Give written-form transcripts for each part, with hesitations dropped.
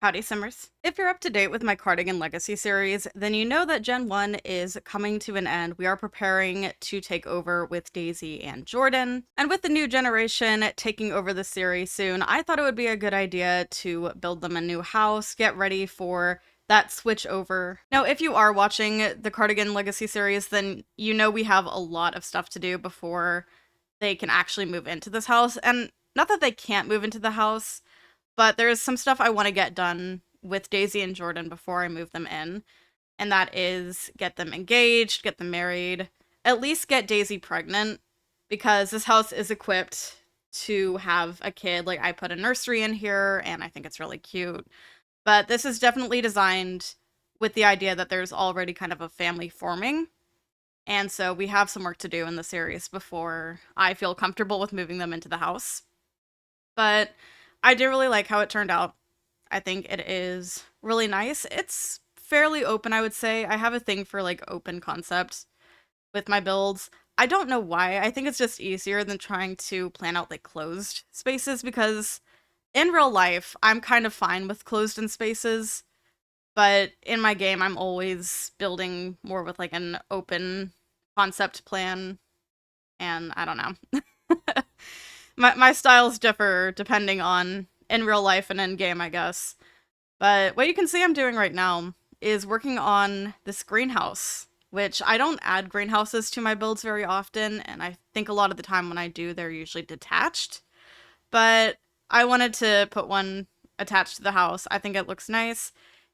Howdy, Simmers. If you're up to date with my Cardigan Legacy series, then you know that Gen 1 is coming to an end. We are preparing to take over with Daisy and Jordan. And with the new generation taking over the series soon, I thought it would be a good idea to build them a new house, get ready for that switch over. Now, if you are watching the Cardigan Legacy series, then you know we have a lot of stuff to do before they can actually move into this house. And not that they can't move into the house, but there's some stuff I want to get done with Daisy and Jordan before I move them in. And that is get them engaged, get them married, at least get Daisy pregnant, because this house is equipped to have a kid. Like, I put a nursery in here, and I think it's really cute. But this is definitely designed with the idea that there's already kind of a family forming. And so we have some work to do in the series before I feel comfortable with moving them into the house. But I do really like how it turned out. I think it is really nice. It's fairly open, I would say. I have a thing for like open concepts with my builds. I don't know why. I think it's just easier than trying to plan out like closed spaces, because in real life, I'm kind of fine with closed in spaces, but in my game, I'm always building more with like an open concept plan, and I don't know. My styles differ depending on in real life and in game, I guess. But what you can see I'm doing right now is working on this greenhouse, which I don't add greenhouses to my builds very often, and I think a lot of the time when I do, they're usually detached. But I wanted to put one attached to the house. I think it looks nice,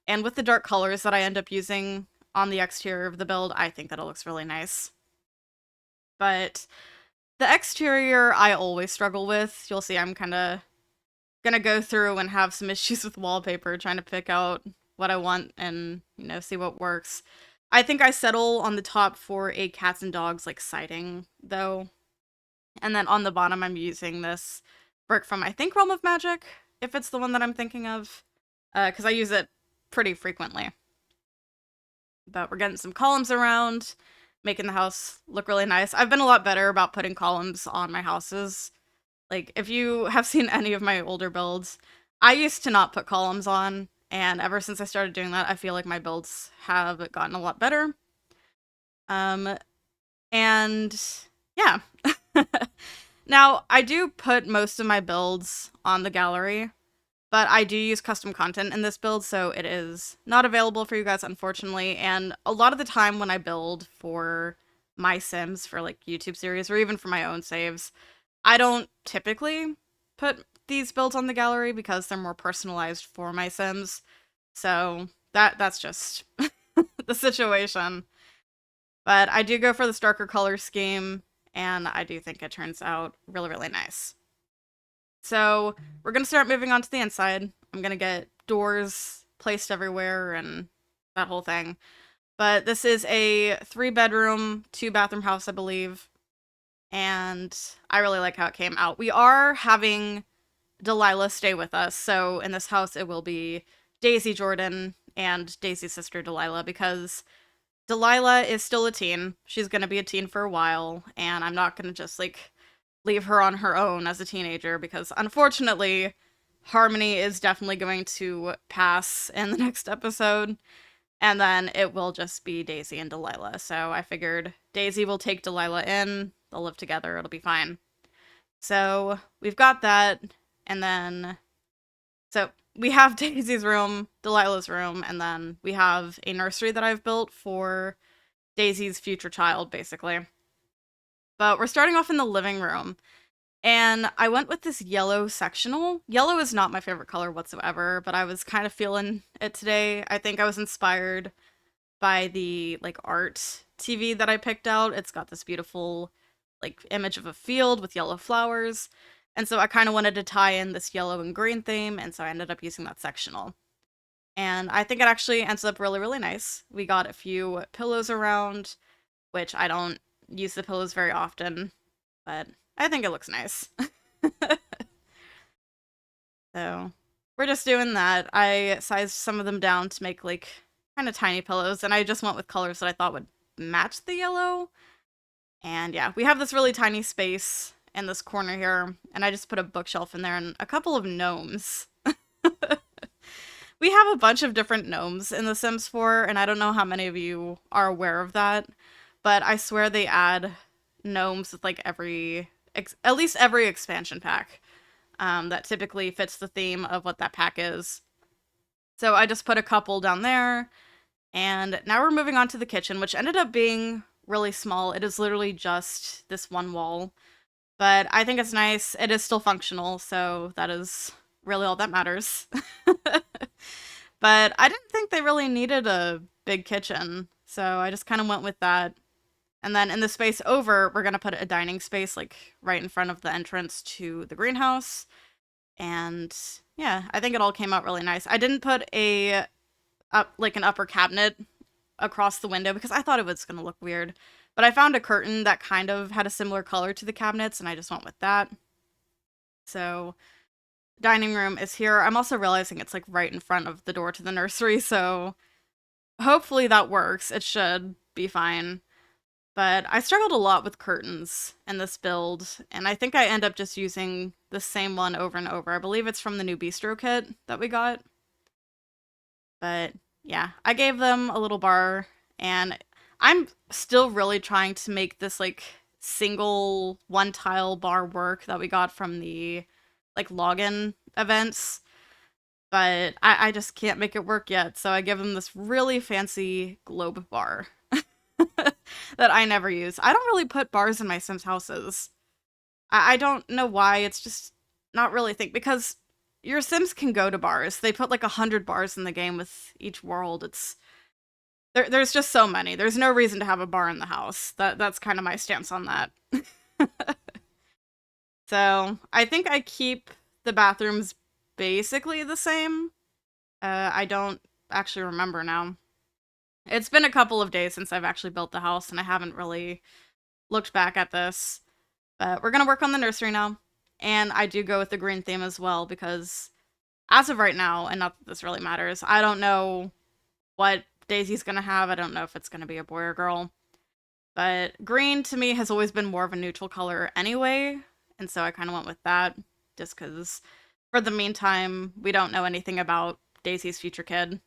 and with the dark colors that I end up using on the exterior of the build, I think that it looks really nice. But the exterior I always struggle with. You'll see I'm kind of gonna go through and have some issues with wallpaper, trying to pick out what I want and, see what works. I think I settle on the top for a cats and dogs, like, siding, though. And then on the bottom, I'm using this brick from, I think, Realm of Magic, if it's the one that I'm thinking of, because I use it pretty frequently. But we're getting some columns around, making the house look really nice. I've been a lot better about putting columns on my houses. Like, if you have seen any of my older builds, I used to not put columns on, and ever since I started doing that, I feel like my builds have gotten a lot better. And yeah. Now, I do put most of my builds on the gallery, but I do use custom content in this build, so it is not available for you guys, unfortunately. And a lot of the time when I build for my Sims, for like YouTube series, or even for my own saves, I don't typically put these builds on the gallery because they're more personalized for my Sims. So that's just the situation. But I do go for the darker color scheme, and I do think it turns out really, really nice. So we're going to start moving on to the inside. I'm going to get doors placed everywhere and that whole thing. But this is a 3-bedroom, 2-bathroom house, I believe. And I really like how it came out. We are having Delilah stay with us, so in this house it will be Daisy, Jordan, and Daisy's sister Delilah, because Delilah is still a teen. She's gonna be a teen for a while, and I'm not gonna just, like, leave her on her own as a teenager, because unfortunately, Harmony is definitely going to pass in the next episode, and then it will just be Daisy and Delilah. So I figured Daisy will take Delilah in, they'll live together, it'll be fine. So we've got that, and then, so we have Daisy's room, Delilah's room, and then we have a nursery that I've built for Daisy's future child, basically. But we're starting off in the living room, and I went with this yellow sectional. Yellow is not my favorite color whatsoever, but I was kind of feeling it today. I think I was inspired by the, like, art TV that I picked out. It's got this beautiful, like, image of a field with yellow flowers. And so I kind of wanted to tie in this yellow and green theme, and so I ended up using that sectional. And I think it actually ends up really, really nice. We got a few pillows around, which I don't use the pillows very often, but I think it looks nice. So we're just doing that. I sized some of them down to make, like, kind of tiny pillows, and I just went with colors that I thought would match the yellow. And yeah, we have this really tiny space in this corner here, and I just put a bookshelf in there and a couple of gnomes. We have a bunch of different gnomes in The Sims 4, and I don't know how many of you are aware of that, but I swear they add gnomes with like at least every expansion pack that typically fits the theme of what that pack is. So I just put a couple down there, and now we're moving on to the kitchen, which ended up being really small. It is literally just this one wall, but I think it's nice. It is still functional, so that is really all that matters. But I didn't think they really needed a big kitchen, so I just kind of went with that. And then in the space over, we're gonna put a dining space like right in front of the entrance to the greenhouse. And yeah, I think it all came out really nice. I didn't put like an upper cabinet across the window because I thought it was gonna look weird. But I found a curtain that kind of had a similar color to the cabinets, and I just went with that. So dining room is here. I'm also realizing it's like right in front of the door to the nursery, so hopefully that works. It should be fine. But I struggled a lot with curtains in this build, and I think I end up just using the same one over and over. I believe it's from the new bistro kit that we got. But yeah, I gave them a little bar, and I'm still really trying to make this like single one tile bar work that we got from the like login events. But I just can't make it work yet, so I give them this really fancy globe bar that I never use. I don't really put bars in my Sims houses. I don't know why, it's just not really a thing, because your Sims can go to bars. They put like 100 bars in the game with each world. There's just so many. There's no reason to have a bar in the house. That's kind of my stance on that. So I think I keep the bathrooms basically the same. I don't actually remember now. It's been a couple of days since I've actually built the house, and I haven't really looked back at this. But we're gonna work on the nursery now. And I do go with the green theme as well, because as of right now, and not that this really matters, I don't know what Daisy's gonna have. I don't know if it's gonna be a boy or girl. But green to me has always been more of a neutral color anyway, and so I kind of went with that, just because for the meantime, we don't know anything about Daisy's future kid.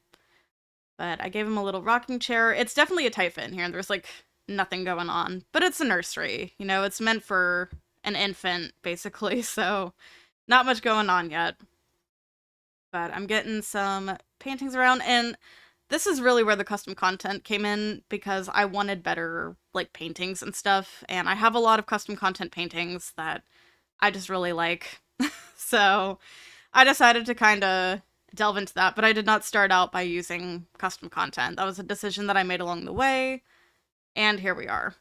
But I gave him a little rocking chair. It's definitely a tight fit in here, and there's like nothing going on. But it's a nursery, you know, it's meant for an infant, basically, so not much going on yet. But I'm getting some paintings around, and this is really where the custom content came in, because I wanted better, like, paintings and stuff, and I have a lot of custom content paintings that I just really like. So I decided to kind of delve into that, but I did not start out by using custom content. That was a decision that I made along the way, and here we are.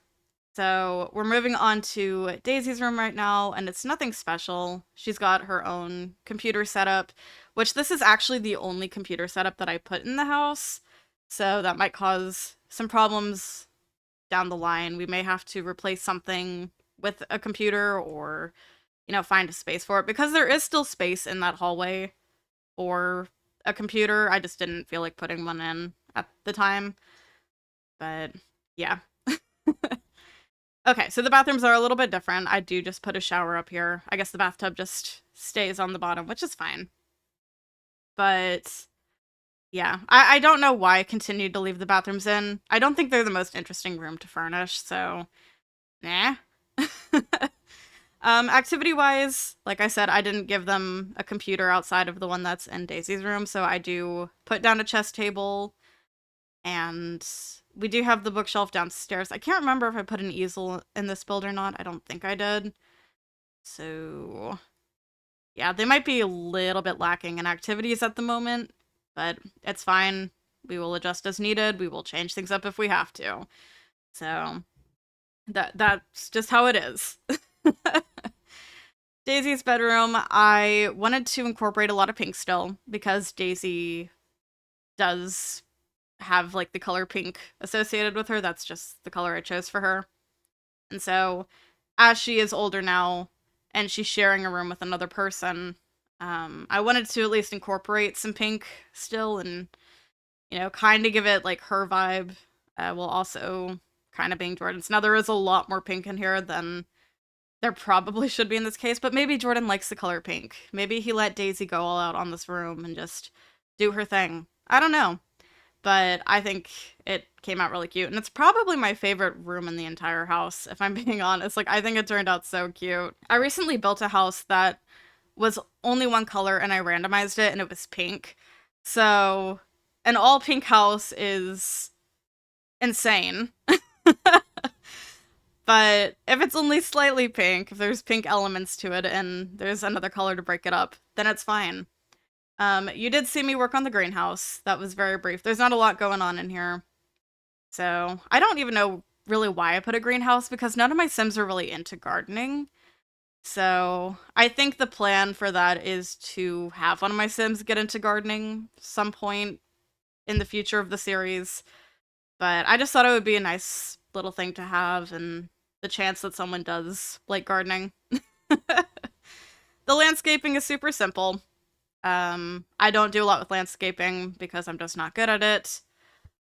So we're moving on to Daisy's room right now, and it's nothing special. She's got her own computer setup, which this is actually the only computer setup that I put in the house, so that might cause some problems down the line. We may have to replace something with a computer, or, you know, find a space for it, because there is still space in that hallway for a computer. I just didn't feel like putting one in at the time. But yeah. Okay, so the bathrooms are a little bit different. I do just put a shower up here. I guess the bathtub just stays on the bottom, which is fine. But yeah, I don't know why I continued to leave the bathrooms in. I don't think they're the most interesting room to furnish, so nah. Activity-wise, like I said, I didn't give them a computer outside of the one that's in Daisy's room, so I do put down a chess table, and we do have the bookshelf downstairs. I can't remember if I put an easel in this build or not. I don't think I did. So yeah, they might be a little bit lacking in activities at the moment, but it's fine. We will adjust as needed. We will change things up if we have to. So that's just how it is. Daisy's bedroom, I wanted to incorporate a lot of pink still, because Daisy does have like the color pink associated with her. That's just the color I chose for her. And so as she is older now and she's sharing a room with another person, I wanted to at least incorporate some pink still, and, you know, kind of give it like her vibe, while also kind of being Jordan's. Now there is a lot more pink in here than there probably should be in this case, but maybe Jordan likes the color pink. Maybe he let Daisy go all out on this room and just do her thing. I don't know, but I think it came out really cute. And it's probably my favorite room in the entire house, if I'm being honest. Like, I think it turned out so cute. I recently built a house that was only one color and I randomized it and it was pink. So, an all pink house is insane. But if it's only slightly pink, if there's pink elements to it and there's another color to break it up, then it's fine. You did see me work on the greenhouse. That was very brief. There's not a lot going on in here. So, I don't even know really why I put a greenhouse because none of my Sims are really into gardening. So, I think the plan for that is to have one of my Sims get into gardening some point in the future of the series. But I just thought it would be a nice little thing to have and the chance that someone does like gardening. The landscaping is super simple. I don't do a lot with landscaping because I'm just not good at it.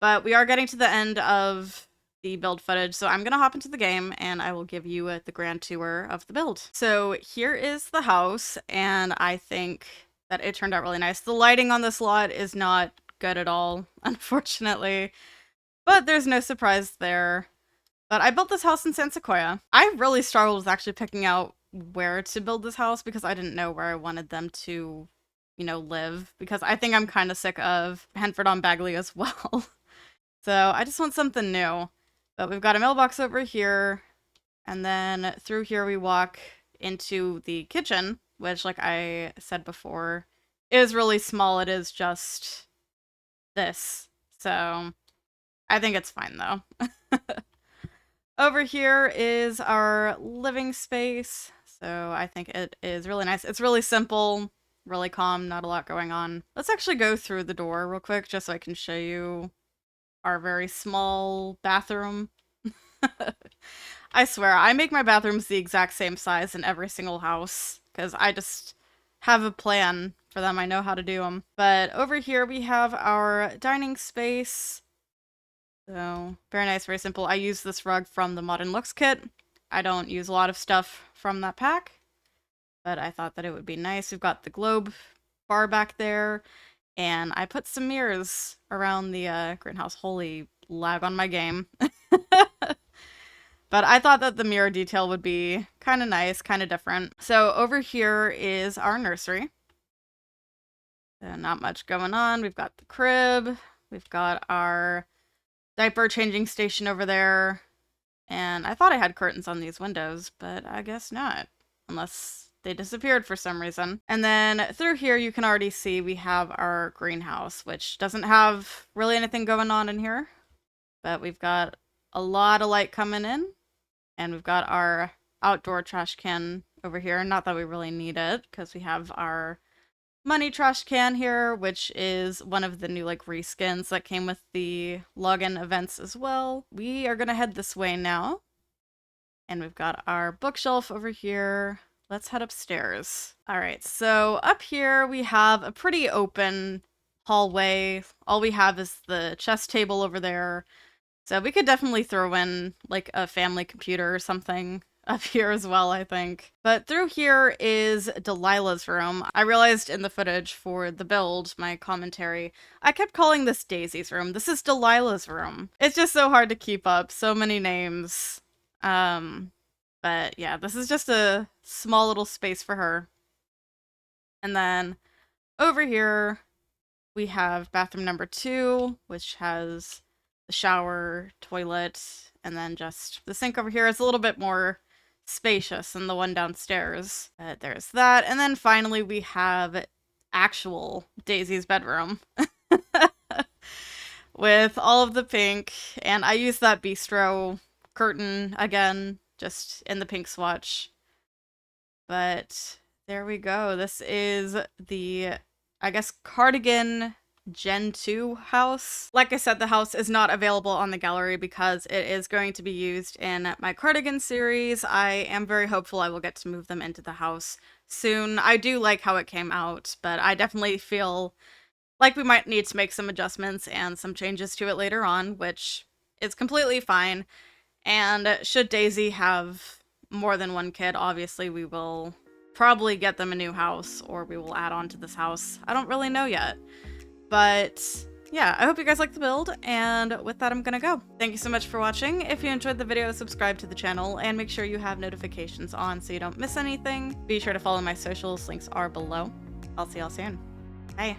But we are getting to the end of the build footage, so I'm gonna hop into the game and I will give you the grand tour of the build. So here is the house, and I think that it turned out really nice. The lighting on this lot is not good at all, unfortunately, but there's no surprise there. But I built this house in San Sequoia. I really struggled with actually picking out where to build this house because I didn't know where I wanted them to, you know, live, because I think I'm kind of sick of Henford on Bagley as well. So I just want something new. But we've got a mailbox over here, and then through here we walk into the kitchen, which, like I said before, is really small. It is just this. So I think it's fine though. Over here is our living space. So I think it is really nice. It's really simple, really calm, not a lot going on. Let's actually go through the door real quick just so I can show you our very small bathroom. I swear, I make my bathrooms the exact same size in every single house because I just have a plan for them. I know how to do them. But over here we have our dining space. So, very nice, very simple. I use this rug from the Modern Looks kit. I don't use a lot of stuff from that pack, but I thought that it would be nice. We've got the globe bar back there, and I put some mirrors around the greenhouse. Holy lag on my game. But I thought that the mirror detail would be kind of nice, kind of different. So over here is our nursery. So not much going on. We've got the crib. We've got our diaper changing station over there. And I thought I had curtains on these windows, but I guess not. Unless they disappeared for some reason. And then through here you can already see we have our greenhouse, which doesn't have really anything going on in here. But we've got a lot of light coming in. And we've got our outdoor trash can over here. Not that we really need it, because we have our money trash can here, which is one of the new, like, reskins that came with the login events as well. We are gonna head this way now. And we've got our bookshelf over here. Let's head upstairs. Alright, so up here we have a pretty open hallway. All we have is the chess table over there. So we could definitely throw in, like, a family computer or something up here as well, I think. But through here is Delilah's room. I realized in the footage for the build, my commentary, I kept calling this Daisy's room. This is Delilah's room. It's just so hard to keep up. So many names. But yeah, this is just a small little space for her. And then over here, we have bathroom number 2, which has the shower, toilet, and then just the sink over here is a little bit more spacious than the one downstairs. There's that. And then finally we have actual Daisy's bedroom with all of the pink. And I use that bistro curtain again, just in the pink swatch. But there we go. This is the, I guess, Cardigan Gen 2 house. Like I said, the house is not available on the gallery because it is going to be used in my Cardigan series. I am very hopeful I will get to move them into the house soon. I do like how it came out, but I definitely feel like we might need to make some adjustments and some changes to it later on, which is completely fine. And should Daisy have more than one kid, obviously we will probably get them a new house, or we will add on to this house. I don't really know yet. But yeah, I hope you guys like the build, and with that, I'm gonna go. Thank you so much for watching. If you enjoyed the video, subscribe to the channel, and make sure you have notifications on so you don't miss anything. Be sure to follow my socials, links are below. I'll see y'all soon. Bye.